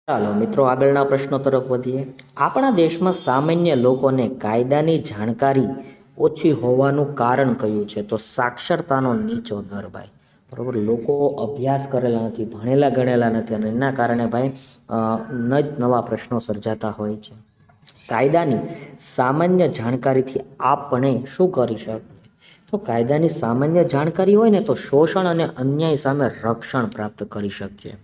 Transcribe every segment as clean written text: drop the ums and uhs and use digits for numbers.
ચાલો મિત્રો આગળના પ્રશ્નો તરફ વધીએ. આપણા દેશમાં સામાન્ય લોકોને કાયદાની જાણકારી ઓછી હોવાનું કારણ કયું છે? તો સાક્ષરતાનો નીચો દર ભાઈ. બરોબર, લોકો અભ્યાસ કરેલા નથી, ભણેલા ગણેલા નથી અને એના કારણે ભાઈ નવા પ્રશ્નો સર્જાતા હોય છે. કાયદાની સામાન્ય જાણકારીથી આપણે શું કરી શકીએ? તો કાયદાની સામાન્ય જાણકારી હોય ને તો શોષણ અને અન્યાય સામે રક્ષણ પ્રાપ્ત કરી શકીએ.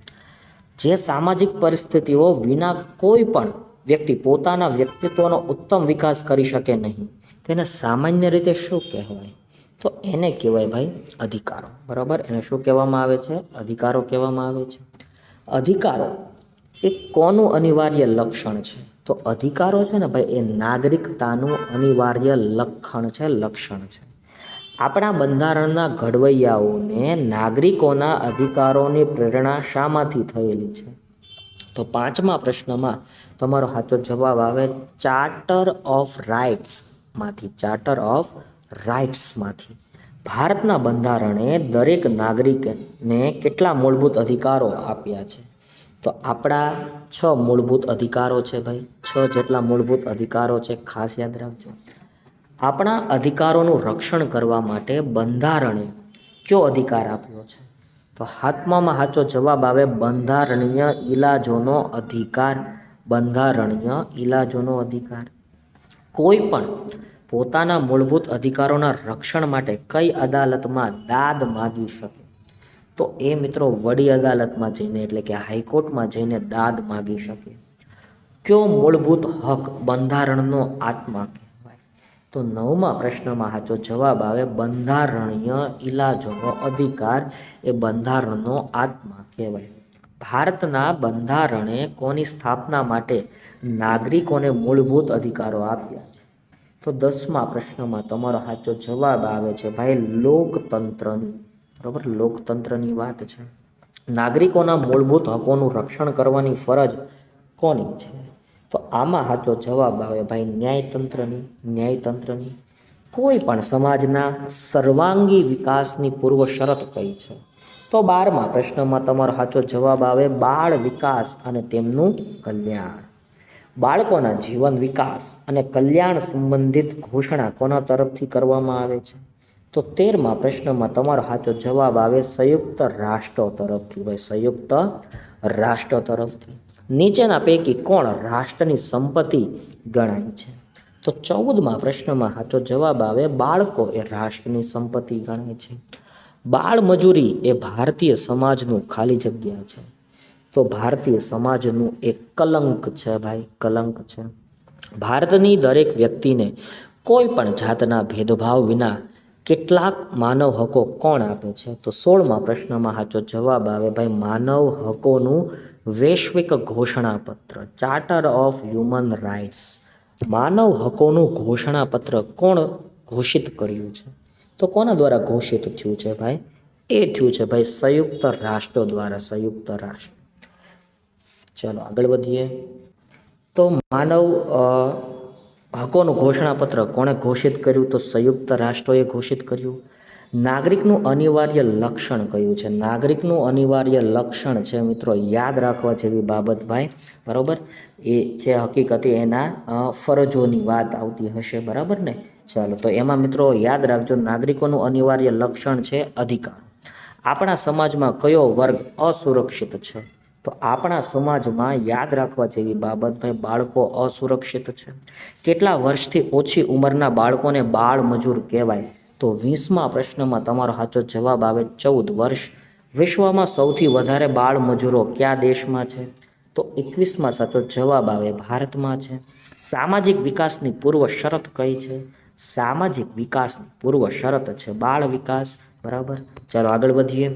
જે સામાજિક પરિસ્થિતિઓ વિના કોઈ પણ વ્યક્તિ પોતાના વ્યક્તિત્વનો ઉત્તમ વિકાસ કરી શકે નહીં, તેને સામાન્ય રીતે શું કહેવાય? તો એને કહેવાય ભાઈ અધિકારો. બરાબર, એને શું કહેવામાં આવે છે? અધિકારો કહેવામાં આવે છે. અધિકારો એ કોનું અનિવાર્ય લક્ષણ છે? તો અધિકારો છે ને ભાઈ, એ નાગરિકતાનું અનિવાર્ય લક્ષણ છે. આપણા બંધારણના ઘડવૈયાઓને નાગરિકોના અધિકારોની પ્રેરણા શામાંથી થયેલી છે? તો પાંચમા પ્રશ્નમાં તમારો સાચો જવાબ આવે ચાર્ટર ઓફ રાઇટ્સમાંથી. ભારતના બંધારણે દરેક નાગરિકને કેટલા મૂળભૂત અધિકારો આપ્યા છે? તો આપણા 6 મૂળભૂત અધિકારો છે ભાઈ. 6 જેટલા મૂળભૂત અધિકારો છે, ખાસ યાદ રાખજો. આપણા અધિકારોનું રક્ષણ કરવા માટે બંધારણે કયો અધિકાર આપ્યો છે? તો સાતમામાં સાચો જવાબ આવે બંધારણીય ઇલાજોનો અધિકાર. કોઈ પણ પોતાના મૂળભૂત અધિકારોના રક્ષણ માટે કઈ અદાલતમાં દાદ માગી શકે? તો એ મિત્રો વડી અદાલતમાં જઈને, એટલે કે હાઈકોર્ટમાં જઈને દાદ માગી શકે. કયો મૂળભૂત હક બંધારણનો આત્મા કહેવાય? તો 9મા પ્રશ્નમાં સાચો જવાબ આવે બંધારણીય ઇલાજોનો અધિકાર એ બંધારણનો આત્મા કહેવાય. ભારતના બંધારણે કોની સ્થાપના માટે નાગરિકોને મૂળભૂત અધિકારો આપ્યા છે? તો 10મા પ્રશ્નમાં તમારો સાચો જવાબ આવે છે ભાઈ લોકતંત્રની. બરાબર, લોકતંત્રની વાત છે. નાગરિકોના મૂળભૂત હકોનું રક્ષણ કરવાની ફરજ કોની છે? તો આમાં સાચો જવાબ આવે ભાઈ ન્યાયતંત્રની. કોઈ પણ સમાજના સર્વાંગી વિકાસની પૂર્વ શરત કઈ છે? તો 12મા પ્રશ્નમાં તમારો સાચો જવાબ આવે બાળ વિકાસ અને તેમનું કલ્યાણ. બાળકોના જીવન વિકાસ અને કલ્યાણ સંબંધિત ઘોષણા કોના તરફથી કરવામાં આવે છે? તો 13મા પ્રશ્નમાં તમારો સાચો જવાબ આવે સંયુક્ત રાષ્ટ્રો તરફથી. ભાઈ સંયુક્ત રાષ્ટ્ર તરફથી. નીચેના પૈકી કોણ રાષ્ટ્રની સંપત્તિ ગણાય છે? તો 14મા પ્રશ્નમાં સાચો જવાબ આવે બાળકો એ રાષ્ટ્રની સંપત્તિ ગણાય છે. બાળ મજૂરી એ ભારતીય સમાજનું ખાલી જગ્યા છે. તો ભારતીય સમાજનું એક કલંક છે ભાઈ, કલંક છે. ભારતની દરેક વ્યક્તિને કોઈ પણ જાતના ભેદભાવ વિના કેટલાક માનવ હકો કોણ આપે છે? તો 16મા પ્રશ્નમાં સાચો જવાબ આવે ભાઈ માનવ હકોનું વૈશ્વિક ઘોષણાપત્ર, ચાર્ટર ઓફ હ્યુમન રાઇટ્સ. માનવ હકોનું ઘોષણાપત્ર કોણ ઘોષિત કર્યું છે? તો કોના દ્વારા ઘોષિત થયું છે ભાઈ? એ થયું છે ભાઈ સંયુક્ત રાષ્ટ્રો દ્વારા, સંયુક્ત રાષ્ટ્ર. ચલો આગળ વધીએ. તો માનવ હકોનું ઘોષણાપત્ર કોણે ઘોષિત કર્યું? તો સંયુક્ત રાષ્ટ્રોએ ઘોષિત કર્યું. નાગરિકનું અનિવાર્ય લક્ષણ કયું છે? નાગરિકનું અનિવાર્ય લક્ષણ છે મિત્રો યાદ રાખવા જેવી બાબત ભાઈ. બરાબર, એ છે હકીકતે એના ફરજોની વાત આવતી હશે. બરાબર ને? ચાલો, તો એમાં મિત્રો યાદ રાખજો નાગરિકોનું અનિવાર્ય લક્ષણ છે અધિકાર. આપણા સમાજમાં કયો વર્ગ અસુરક્ષિત છે? તો આપણા સમાજમાં યાદ રાખવા જેવી બાબત ભાઈ બાળકો અસુરક્ષિત છે. કેટલા વર્ષથી ઓછી ઉંમરના બાળકોને બાળ મજૂર કહેવાય? તો 20મા પ્રશ્નમાં તમારો સાચો જવાબ આવે 14 વર્ષ. વિશ્વમાં સૌથી વધારે બાળ મજૂરો કયા દેશમાં છે? તો 21મા સાચો જવાબ આવે ભારતમાં છે. સામાજિક વિકાસની પૂર્વ શરત કઈ છે? સામાજિક વિકાસની પૂર્વ શરત છે બાળ વિકાસ. બરાબર, ચાલો આગળ વધીએ.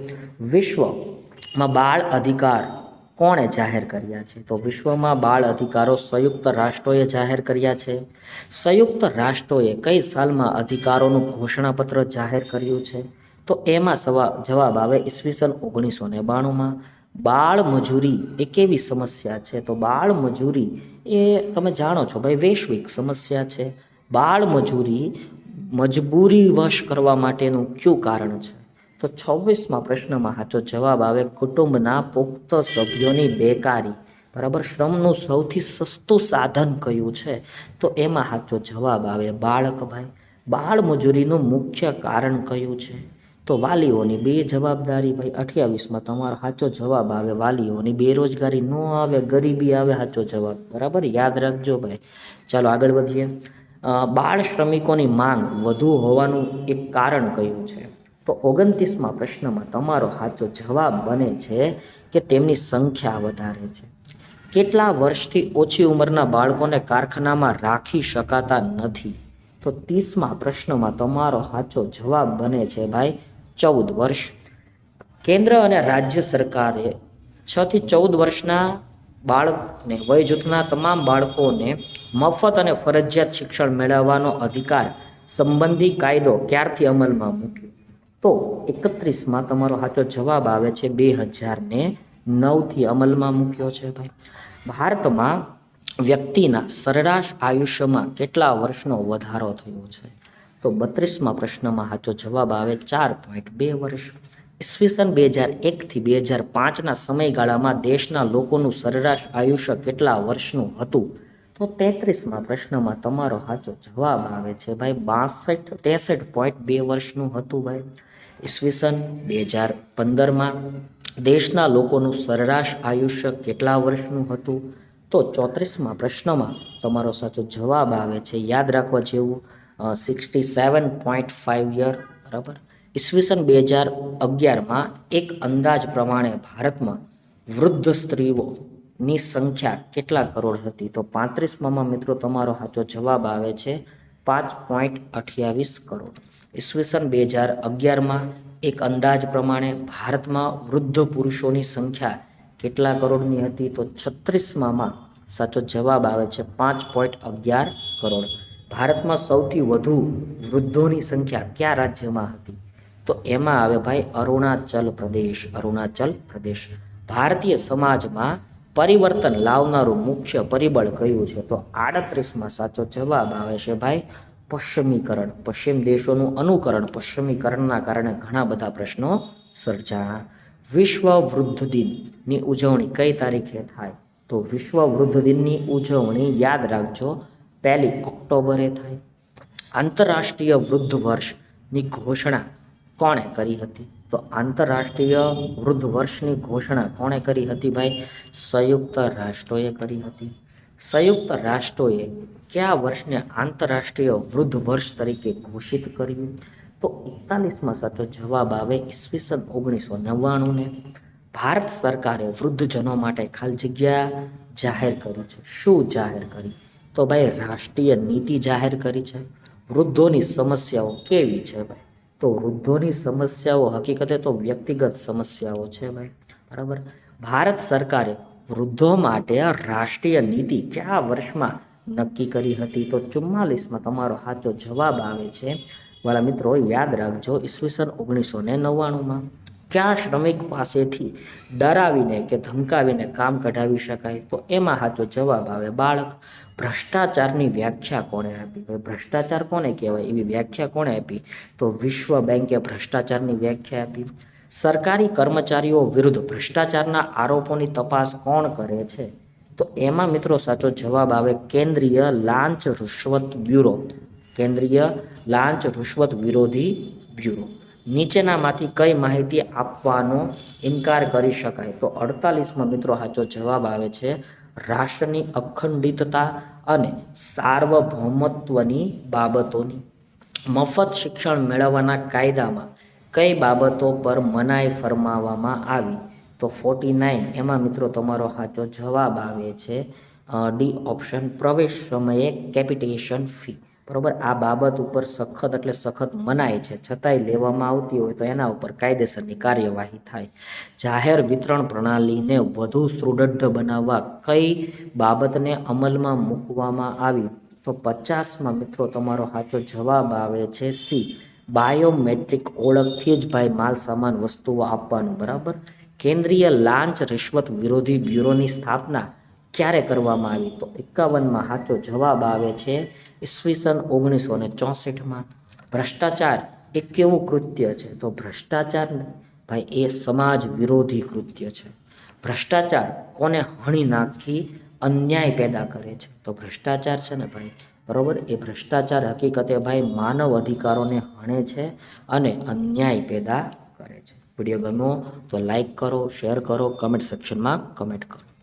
વિશ્વમાં બાળ અધિકાર કોણે જાહેર કર્યા છે? તો વિશ્વમાં બાળ અધિકારો સંયુક્ત રાષ્ટ્રોએ જાહેર કર્યા છે. સંયુક્ત રાષ્ટ્રોએ કઈ સાલમાં અધિકારોનું ઘોષણાપત્ર જાહેર કર્યું છે? તો એમાં જવાબ આવે ઈસવીસન 1992માં. બાળ મજૂરી એ કેવી સમસ્યા છે? તો બાળ મજૂરી એ તમે જાણો છો ભાઈ વૈશ્વિક સમસ્યા છે. બાળ મજૂરી મજબૂરીવશ કરવા માટેનું કયું કારણ છે? તો 26મા પ્રશ્નમાં સાચો જવાબ આવે કુટુંબના પુખ્ત સભ્યોની બેકારી. બરાબર. શ્રમનું સૌથી સસ્તું સાધન કયું છે? તો એમાં સાચો જવાબ આવે બાળક ભાઈ. બાળ મજૂરીનું મુખ્ય કારણ કયું છે? તો વાલીઓની બે જવાબદારી ભાઈ. 28માં તમારો સાચો જવાબ આવે વાલીઓની. બેરોજગારી ન આવે, ગરીબી આવે સાચો જવાબ. બરાબર, યાદ રાખજો ભાઈ. ચાલો આગળ વધીએ. બાળ શ્રમિકોની માંગ વધુ હોવાનું એક કારણ કયું છે? તો 29માં પ્રશ્નમાં તમારો સાચો જવાબ બને છે કે તેમની સંખ્યા વધારે છે. કેટલા વર્ષથી ઓછી ઉંમરના બાળકોને કારખાનામાં રાખી શકાતા નથી? તો 30માં પ્રશ્નમાં તમારો સાચો જવાબ બને છે ભાઈ 14 વર્ષ. કેન્દ્ર અને રાજ્ય સરકારે 6 થી 14 વર્ષના બાળકને વય જૂથના તમામ બાળકોને મફત અને ફરજિયાત શિક્ષણ મેળવવાનો અધિકાર સંબંધી કાયદો ક્યારથી અમલમાં મૂક્યો? તો 31માં તમારો સાચો જવાબ આવે છે 2009થી અમલમાં મૂક્યો છે ભાઈ. ભારતમાં વ્યક્તિના સરેરાશ આયુષ્યમાં કેટલા વર્ષનો વધારો થયો છે? તો 32માં પ્રશ્નમાં સાચો જવાબ આવે 4.2 વર્ષ. ઈસવીસન 2001થી 2005ના સમયગાળામાં દેશના લોકોનું સરેરાશ આયુષ્ય કેટલા વર્ષનું હતું? તો 33માં પ્રશ્નમાં તમારો સાચો જવાબ આવે છે ભાઈ 63.2 વર્ષનું હતું ભાઈ. ઈસવીસન 2015માં દેશના લોકોનું સરેરાશ આયુષ્ય કેટલા વર્ષનું હતું? તો 34માં પ્રશ્નમાં તમારો સાચો જવાબ આવે છે, યાદ રાખવા જેવું, 67.5 યર. બરાબર. ઈસવીસન 2011માં એક અંદાજ પ્રમાણે ભારતમાં વૃદ્ધ સ્ત્રીઓની સંખ્યા કેટલા કરોડ હતી? તો 35માં મિત્રો તમારો સાચો જવાબ આવે છે 5.28 કરોડ. ઈસવીસન 2011માં એક અંદાજ પ્રમાણે ભારતમાં વૃદ્ધ પુરુષોની સંખ્યા કેટલા કરોડની હતી? તો 36માં સાચો જવાબ આવે છે 5.11 કરોડ. ભારતમાં સૌથી વધુ વૃદ્ધોની સંખ્યા કયા રાજ્યમાં હતી? તો એમાં આવે ભાઈ અરુણાચલ પ્રદેશ. અરુણાચલ પ્રદેશ. ભારતીય સમાજમાં પરિવર્તન લાવનારું મુખ્ય પરિબળ કયું છે? તો 38માં સાચો જવાબ આવે છે ભાઈ પશ્ચિમીકરણ. પશ્ચિમ દેશોનું અનુકરણ, પશ્ચિમીકરણના કારણે ઘણા બધા પ્રશ્નો સર્જાણા. વિશ્વ વૃદ્ધ દિનની ઉજવણી કઈ તારીખે થાય? તો વિશ્વ વૃદ્ધ દિનની ઉજવણી યાદ રાખજો 1 ઓક્ટોબરે થાય. આંતરરાષ્ટ્રીય વૃદ્ધ વર્ષની ઘોષણા કોણે કરી હતી? તો આંતરરાષ્ટ્રીય વૃદ્ધ વર્ષની ઘોષણા કોણે કરી હતી ભાઈ? સંયુક્ત રાષ્ટ્રોએ કરી હતી. સંયુક્ત રાષ્ટ્રોએ કયા વર્ષને આંતરરાષ્ટ્રીય વૃદ્ધ વર્ષ તરીકે ઘોષિત કર્યું? તો 41માં સાચો જવાબ આવે ઈસવીસન 1999ને. ભારત સરકારે વૃદ્ધજનો માટે ખાલી જગ્યા જાહેર કરી છે. શું જાહેર કરી? તો ભાઈ રાષ્ટ્રીય નીતિ જાહેર કરી છે. વૃદ્ધોની સમસ્યાઓ કેવી છે ભાઈ? તો વૃદ્ધોની સમસ્યાઓ હકીકતે તો વ્યક્તિગત સમસ્યાઓ છે ભાઈ. બરાબર. ભારત સરકારે વૃદ્ધો માટે રાષ્ટ્રીય નીતિ કયા વર્ષમાં નક્કી કરી હતી? તો 44માં તમારો સાચો જવાબ આવે છે વાલા મિત્રો યાદ રાખજો ઈસવીસન 1999માં. કયા શ્રમિક પાસેથી ડરાવીને કે ધમકાવીને કામ કઢાવી શકાય? તો એમાં સાચો જવાબ આવે બાળક. ભ્રષ્ટાચારની વ્યાખ્યા કોણે આપી? ભ્રષ્ટાચાર કોને કહેવાય એવી વ્યાખ્યા કોણે આપી? તો વિશ્વ બેંકે ભ્રષ્ટાચારની વ્યાખ્યા આપી. સરકારી કર્મચારીઓ વિરુદ્ધ ભ્રષ્ટાચારના આરોપોની તપાસ કોણ કરે છે? તો એમાં મિત્રો સાચો જવાબ આવે કેન્દ્રીય લાંચ રૂશ્વત બ્યુરો. કેન્દ્રીય લાંચ રૂશ્વત વિરોધી બ્યુરો. નીચેનામાંથી કઈ માહિતી આપવાનો ઇનકાર કરી શકાય? તો 48માં મિત્રો સાચો જવાબ આવે છે રાષ્ટ્રની અખંડિતતા અને સાર્વભૌમત્વની બાબતોની. મફત શિક્ષણ મેળવવાના કાયદામાં કઈ બાબતો પર મનાઈ ફરમાવવામાં આવી? તો 49. એમાં મિત્રો તમારો સાચો જવાબ આવે છે ડી ઓપ્શન, પ્રવેશ સમયે કેપિટેશન ફી. બરોબર. આ બાબત ઉપર સખત એટલે સખત મનાય છે, છતાંય લેવામાં આવતી હોય તો એના ઉપર કાયદેસરની કાર્યવાહી થાય. જાહેર વિતરણ પ્રણાલીને વધુ સુદૃઢ બનાવવા કઈ બાબતને અમલમાં મૂકવામાં આવી? તો 50માં મિત્રો તમારો સાચો જવાબ આવે છે સી, બાયોમેટ્રિક ઓળખથી જ ભાઈ માલ સામાન વસ્તુઓ આપવાનું. બરાબર. કેન્દ્રીય લાંચ રિશ્વત વિરોધી બ્યુરોની સ્થાપના ક્યારે કરવામાં આવી? તો 51માં સાચો જવાબ આવે છે ઈસવીસન 1964માં. ભ્રષ્ટાચાર એ કેવું કૃત્ય છે? તો ભ્રષ્ટાચાર ભાઈ એ સમાજ વિરોધી કૃત્ય છે. ભ્રષ્ટાચાર કોને હણી નાખી અન્યાય પેદા કરે છે? તો ભ્રષ્ટાચાર છે ને ભાઈ, બરોબર, એ ભ્રષ્ટાચાર હકીકતે ભાઈ માનવ અધિકારોને હણે છે અને અન્યાય પેદા કરે છે. વિડીયો ગમ્યો તો લાઈક કરો, શેર કરો, કમેન્ટ સેક્શનમાં કમેન્ટ કરો.